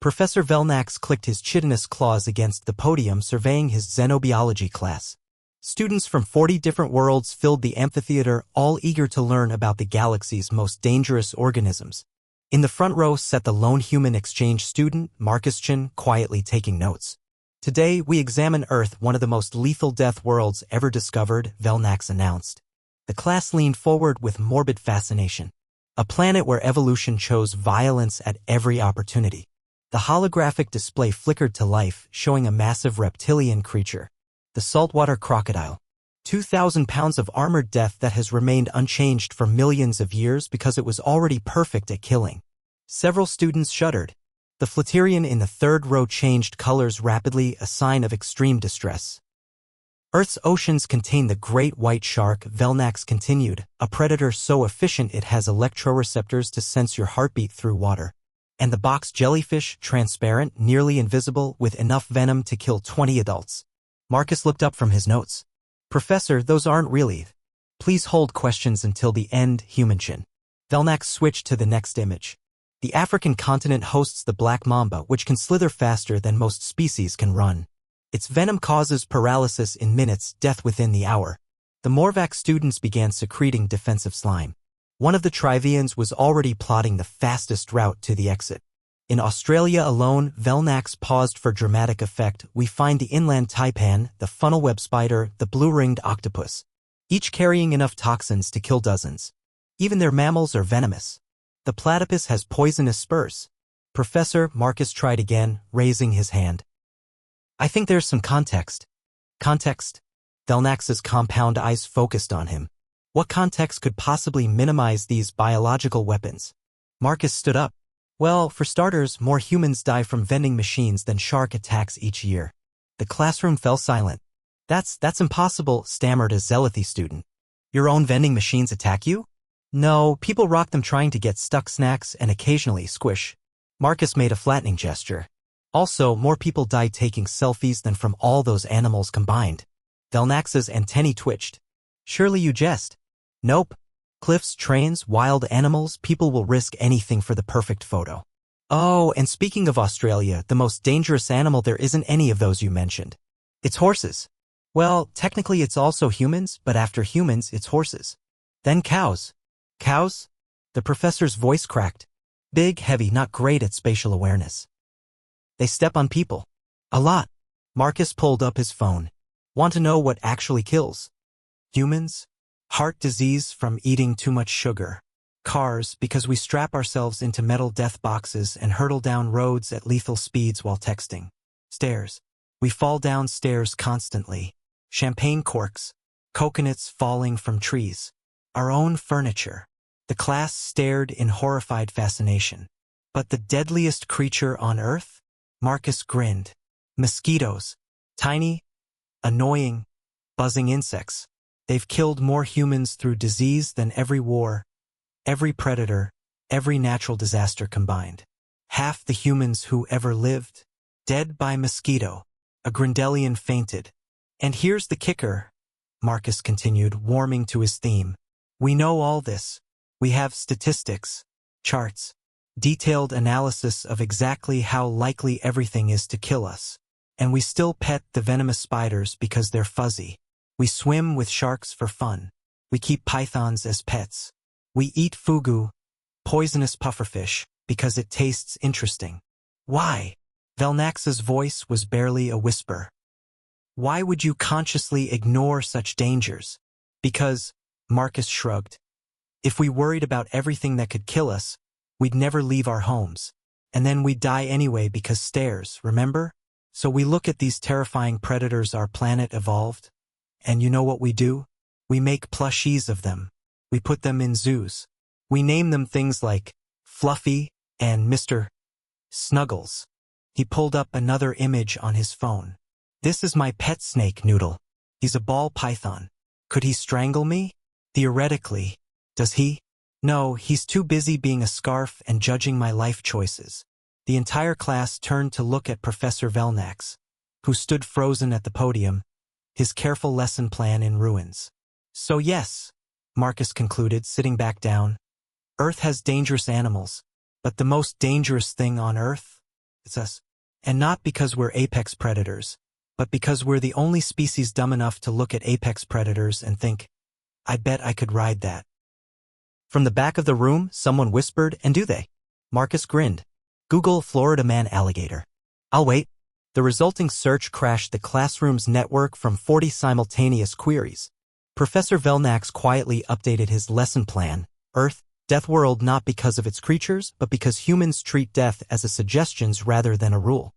Professor Velnax clicked his chitinous claws against the podium surveying his xenobiology class. Students from 40 different worlds filled the amphitheater, all eager to learn about the galaxy's most dangerous organisms. In the front row sat the lone human exchange student, Marcus Chin, quietly taking notes. Today, we examine Earth, one of the most lethal death worlds ever discovered, Velnax announced. The class leaned forward with morbid fascination. A planet where evolution chose violence at every opportunity. The holographic display flickered to life, showing a massive reptilian creature. The saltwater crocodile. 2,000 pounds of armored death that has remained unchanged for millions of years because it was already perfect at killing. Several students shuddered. The Flaterian in the third row changed colors rapidly, a sign of extreme distress. Earth's oceans contain the great white shark, Velnax continued, a predator so efficient it has electroreceptors to sense your heartbeat through water. And the box jellyfish, transparent, nearly invisible, with enough venom to kill 20 adults. Marcus looked up from his notes. Professor, those aren't really. Please hold questions until the end, Human Chin. Velnax switched to the next image. The African continent hosts the black mamba, which can slither faster than most species can run. Its venom causes paralysis in minutes, death within the hour. The Morvac students began secreting defensive slime. One of the Trivians was already plotting the fastest route to the exit. In Australia alone, Velnax paused for dramatic effect. We find the inland taipan, the funnel-web spider, the blue-ringed octopus, each carrying enough toxins to kill dozens. Even their mammals are venomous. The platypus has poisonous spurs. Professor, Marcus tried again, raising his hand. I think there's some context. Context? Velnax's compound eyes focused on him. What context could possibly minimize these biological weapons? Marcus stood up. Well, for starters, more humans die from vending machines than shark attacks each year. The classroom fell silent. That's impossible, stammered a Zealothy student. Your own vending machines attack you? No, people rock them trying to get stuck snacks and occasionally squish. Marcus made a flattening gesture. Also, more people die taking selfies than from all those animals combined. Velnax's antennae twitched. Surely you jest. Nope. Cliffs, trains, wild animals, people will risk anything for the perfect photo. Oh, and speaking of Australia, the most dangerous animal, there isn't any of those you mentioned. It's horses. Well, technically it's also humans, but after humans, it's horses. Then cows. Cows? The professor's voice cracked. Big, heavy, not great at spatial awareness. They step on people. A lot. Marcus pulled up his phone. Want to know what actually kills? Humans? Heart disease from eating too much sugar. Cars, because we strap ourselves into metal death boxes and hurtle down roads at lethal speeds while texting. Stairs. We fall down stairs constantly. Champagne corks. Coconuts falling from trees. Our own furniture. The class stared in horrified fascination. But the deadliest creature on Earth? Marcus grinned. Mosquitoes. Tiny, annoying, buzzing insects. They've killed more humans through disease than every war, every predator, every natural disaster combined. Half the humans who ever lived, dead by mosquito. A Grendelian fainted. And here's the kicker, Marcus continued, warming to his theme. We know all this. We have statistics, charts, detailed analysis of exactly how likely everything is to kill us. And we still pet the venomous spiders because they're fuzzy. We swim with sharks for fun. We keep pythons as pets. We eat fugu, poisonous pufferfish, because it tastes interesting. Why? Velnax's voice was barely a whisper. Why would you consciously ignore such dangers? Because, Marcus shrugged. If we worried about everything that could kill us, we'd never leave our homes. And then we'd die anyway because stairs, remember? So we look at these terrifying predators our planet evolved. And you know what we do? We make plushies of them. We put them in zoos. We name them things like Fluffy and Mr. Snuggles. He pulled up another image on his phone. This is my pet snake, Noodle. He's a ball python. Could he strangle me? Theoretically. Does he? No, he's too busy being a scarf and judging my life choices. The entire class turned to look at Professor Velnax, who stood frozen at the podium, his careful lesson plan in ruins. So yes, Marcus concluded, sitting back down, Earth has dangerous animals, but the most dangerous thing on Earth? It's us. And not because we're apex predators, but because we're the only species dumb enough to look at apex predators and think, I bet I could ride that. From the back of the room, someone whispered, and do they? Marcus grinned. Google Florida man alligator. I'll wait. The resulting search crashed the classroom's network from 40 simultaneous queries. Professor Velnax quietly updated his lesson plan, Earth, Death World, not because of its creatures, but because humans treat death as a suggestions rather than a rule.